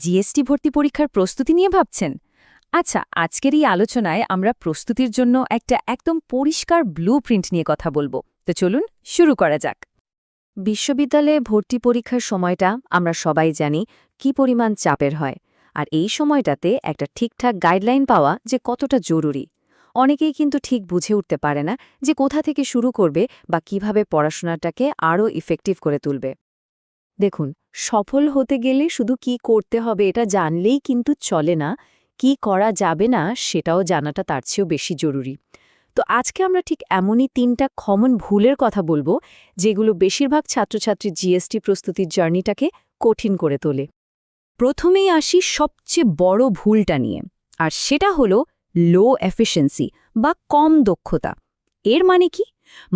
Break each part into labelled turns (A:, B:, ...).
A: GST ভর্তি পরীক্ষার প্রস্তুতি নিয়ে ভাবছেন? আচ্ছা, আজকের এই আলোচনায় আমরা প্রস্তুতির জন্য একটা একদম পরিষ্কার ব্লুপ্রিন্ট নিয়ে কথা বলবো। তো চলুন শুরু করা যাক। বিশ্ববিদ্যালয়ে ভর্তি পরীক্ষার সময়টা আমরা সবাই জানি কি পরিমাণ চাপের হয়, আর এই সময়টাতে একটা ঠিকঠাক গাইডলাইন পাওয়া যে কতটা জরুরি। অনেকেই কিন্তু ঠিক বুঝে উঠতে পারে না যে কোথা থেকে শুরু করবে বা কিভাবে পড়াশোনাটাকে আরও ইফেক্টিভ করে তুলবে। দেখুন, সফল হতে গেলে শুধু কি করতে হবে এটা জানলেই কিন্তু চলে না, কি করা যাবে না সেটাও জানাটা তার চেয়েও বেশি জরুরি। তো আজকে আমরা ঠিক এমনই ৩টা কমন ভুলের কথা বলবো, যেগুলো বেশিরভাগ ছাত্রছাত্রী জিএসটি প্রস্তুতির জার্নিটাকে কঠিন করে তোলে। প্রথমেই আসি সবচেয়ে বড় ভুলটা নিয়ে, আর সেটা হলো লো এফিশিয়েন্সি বা কম দক্ষতা। এর মানে কি?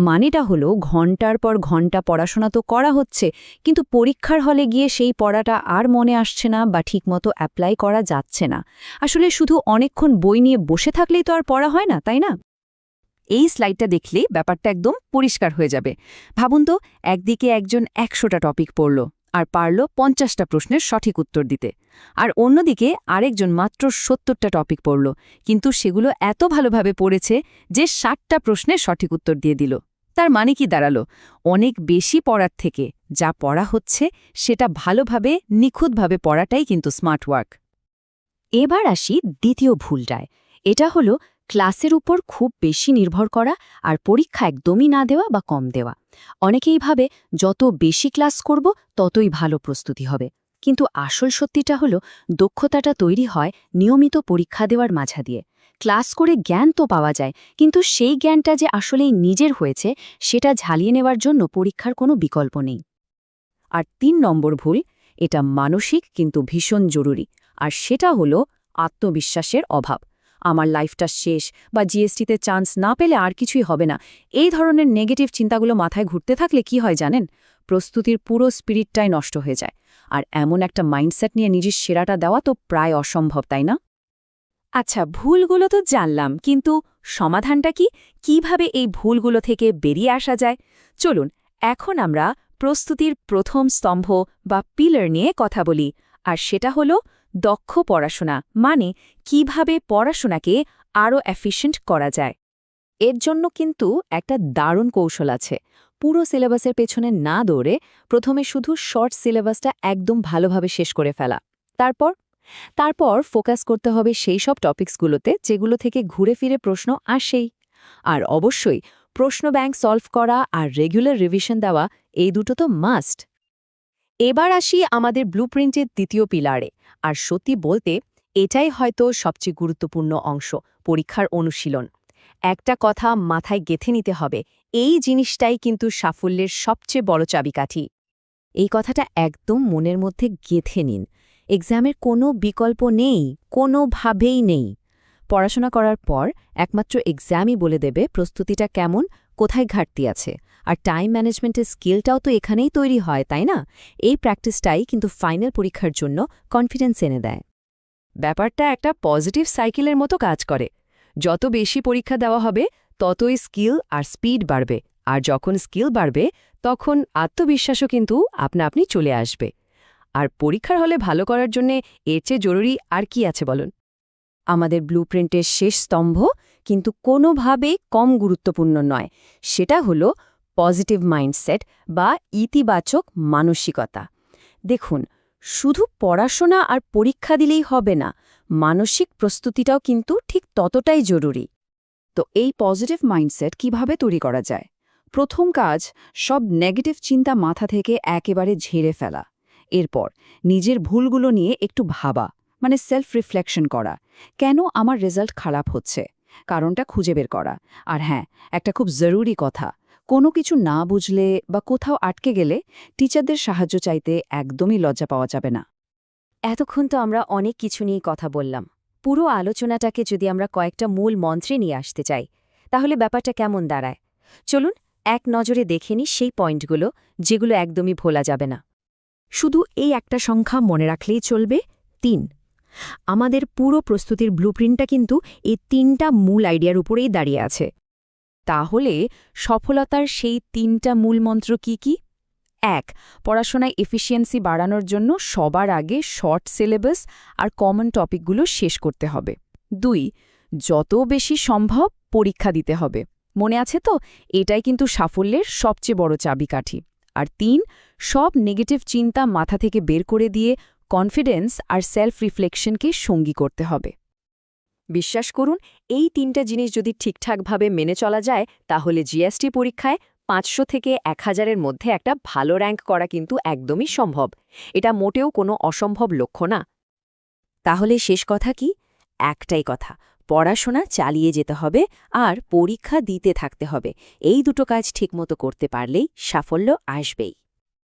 A: মানেটা হলো ঘন্টার পর ঘন্টা পড়াশোনা তো করা হচ্ছে, কিন্তু পরীক্ষার হলে গিয়ে সেই পড়াটা আর মনে আসছে না বা ঠিকমতো অ্যাপ্লাই করা যাচ্ছে না। আসলে শুধু অনেকক্ষণ বই নিয়ে বসে থাকলেই তো আর পড়া হয় না, তাই না? এই স্লাইডটা দেখলেই ব্যাপারটা একদম পরিষ্কার হয়ে যাবে। ভাবুন তো, একদিকে একজন ১০০টা টপিক পড়ল আর পারল ৫০টা প্রশ্নের সঠিক উত্তর দিতে, আর অন্যদিকে আরেকজন মাত্র ৭০টা টপিক পড়ল, কিন্তু সেগুলো এত ভালোভাবে পড়েছে যে ৬০টা প্রশ্নের সঠিক উত্তর দিয়ে দিল। তার মানে কি দাঁড়ালো? অনেক বেশি পড়ার থেকে যা পড়া হচ্ছে সেটা ভালোভাবে নিখুঁতভাবে পড়াটাই কিন্তু স্মার্ট ওয়ার্ক। এবার আসি দ্বিতীয় ভুলটায়। এটা হলো ক্লাসের উপর খুব বেশি নির্ভর করা আর পরীক্ষা একদমই না দেওয়া বা কম দেওয়া। অনেকেই ভাবে যত বেশি ক্লাস করব ততই ভালো প্রস্তুতি হবে। কিন্তু আসল সত্যিটা হলো দক্ষতাটা তৈরি হয় নিয়মিত পরীক্ষা দেওয়ার মাঝা দিয়ে। ক্লাস করে জ্ঞান তো পাওয়া যায়, কিন্তু সেই জ্ঞানটা যে আসলেই নিজের হয়েছে সেটা ঝালিয়ে নেওয়ার জন্য পরীক্ষার কোনো বিকল্প নেই। আর ৩ নম্বর ভুল, এটা মানসিক কিন্তু ভীষণ জরুরি, আর সেটা হলো আত্মবিশ্বাসের অভাব। আমার লাইফটা শেষ বা জিএসটিতে চান্স না পেলে আর কিছুই হবে না, এই ধরনের নেগেটিভ চিন্তাগুলো মাথায় ঘুরতে থাকলে কি হয় জানেন? প্রস্তুতির পুরো স্পিরিটটাই নষ্ট হয়ে যায়। আর এমন একটা মাইন্ডসেট নিয়ে নিজের সেরাটা দেওয়া তো প্রায় অসম্ভব, তাই না? আচ্ছা, ভুলগুলো তো জানলাম, কিন্তু সমাধানটা কি? কিভাবে এই ভুলগুলো থেকে বেরিয়ে আসা যায়? চলুন এখন আমরা প্রস্তুতির প্রথম স্তম্ভ বা পিলার নিয়ে কথা বলি, আর সেটা হলো দক্ষ পড়াশোনা। মানে কিভাবে পড়াশোনাকে আরও এফিশিয়েন্ট করা যায়। এর জন্য কিন্তু একটা দারুণ কৌশল আছে। পুরো সিলেবাসের পেছনে না দৌড়ে প্রথমে শুধু শর্ট সিলেবাসটা একদম ভালোভাবে শেষ করে ফেলা। তারপর তারপর ফোকাস করতে হবে সেই সব টপিকসগুলোতে যেগুলো থেকে ঘুরে ফিরে প্রশ্ন আসেই। আর অবশ্যই প্রশ্ন ব্যাংক সলভ করা আর রেগুলার রিভিশন দেওয়া, এই দুটো তো মাস্ট। এবার আসি আমাদের ব্লুপ্রিন্টের দ্বিতীয় পিলারে, আর সত্যি বলতে এটাই হয়তো সবচেয়ে গুরুত্বপূর্ণ অংশ, পরীক্ষার অনুশীলন। একটা কথা মাথায় গেঁথে নিতে হবে, এই জিনিসটাই কিন্তু সাফল্যের সবচেয়ে বড় চাবিকাঠি। এই কথাটা একদম মনের মধ্যে গেঁথে নিন। এক্সামের কোনো বিকল্প নেই, কোনোভাবেই নেই। পড়াশোনা করার পর একমাত্র এক্সামই বলে দেবে প্রস্তুতিটা কেমন, কোথায় ঘাটতি আছে। আর টাইম ম্যানেজমেন্টের স্কিলটাও তো এখানেই তৈরি হয়, তাই না? এই প্র্যাকটিসটাই কিন্তু ফাইনাল পরীক্ষার জন্য কনফিডেন্স এনে দেয়। ব্যাপারটা একটা পজিটিভ সাইকেলের মতো কাজ করে। যত বেশি পরীক্ষা দেওয়া হবে ততই স্কিল আর স্পিড বাড়বে, আর যখন স্কিল বাড়বে তখন আত্মবিশ্বাসও কিন্তু আপনা আপনি চলে আসবে। আর পরীক্ষার হলে ভালো করার জন্যে এর চেয়ে জরুরি আর কি আছে বলুন? আমাদের ব্লুপ্রিন্টের শেষ স্তম্ভ কিন্তু কোনোভাবেই কম গুরুত্বপূর্ণ নয়, সেটা হলো পজিটিভ মাইন্ডসেট বা ইতিবাচক মানসিকতা। দেখুন, শুধু পড়াশোনা আর পরীক্ষা দিলেই হবে না, মানসিক প্রস্তুতিটাও কিন্তু ঠিক ততটাই জরুরি। তো এই পজিটিভ মাইন্ডসেট কিভাবে তৈরি করা যায়? প্রথম কাজ, সব নেগেটিভ চিন্তা মাথা থেকে একেবারে ঝেড়ে ফেলা। এরপর নিজের ভুলগুলো নিয়ে একটু ভাবা, মানে সেলফ রিফ্লেকশন করা। কেন আমার রেজাল্ট খারাপ হচ্ছে, কারণটা খুঁজে বের করা। আর হ্যাঁ, একটা খুব জরুরি কথা, কোনো কিছু না বুঝলে বা কোথাও আটকে গেলে টিচারদের সাহায্য চাইতে একদমই লজ্জা পাওয়া যাবে না। এতক্ষণ তো আমরা অনেক কিছু নিয়ে কথা বললাম। পুরো আলোচনাটাকে যদি আমরা কয়েকটা মূল মন্ত্রে নিয়ে আসতে চাই, তাহলে ব্যাপারটা কেমন দাঁড়ায়? চলুন এক নজরে দেখে নিই সেই পয়েন্টগুলো, যেগুলো একদমই ভোলা যাবে না। শুধু এই একটা সংখ্যা মনে রাখলেই চলবে, ৩। আমাদের পুরো প্রস্তুতির ব্লুপ্রিন্টটা কিন্তু এই ৩টা মূল আইডিয়ার উপরেই দাঁড়িয়ে আছে। তাহলে সফলতার সেই ৩টা মূল মন্ত্র কি কি? ১. পড়াশোনায় এফিসিয়েন্সি বাড়ানোর জন্য সবার আগে শর্ট সিলেবাস আর কমন টপিকগুলো শেষ করতে হবে। ২. যত বেশি সম্ভব পরীক্ষা দিতে হবে। মনে আছে তো, এটাই কিন্তু সাফল্যের সবচেয়ে বড় চাবিকাঠি। আর ৩. সব নেগেটিভ চিন্তা মাথা থেকে বের করে দিয়ে কনফিডেন্স আর সেলফ রিফ্লেকশনকে সঙ্গী করতে হবে। বিশ্বাস করুন, এই ৩টা জিনিস যদি ঠিকঠাকভাবে মেনে চলা যায়, তাহলে জিএসটি পরীক্ষায় ৫০০ থেকে ১,০০০-এর মধ্যে একটা ভালো র্যাঙ্ক করা কিন্তু একদমই সম্ভব। এটা মোটেও কোনো অসম্ভব লক্ষ্য না। তাহলে শেষ কথা কি? একটাই কথা, পড়াশোনা চালিয়ে যেতে হবে আর পরীক্ষা দিতে থাকতে হবে। এই দুটো কাজ ঠিকমতো করতে পারলেই সাফল্য আসবেই।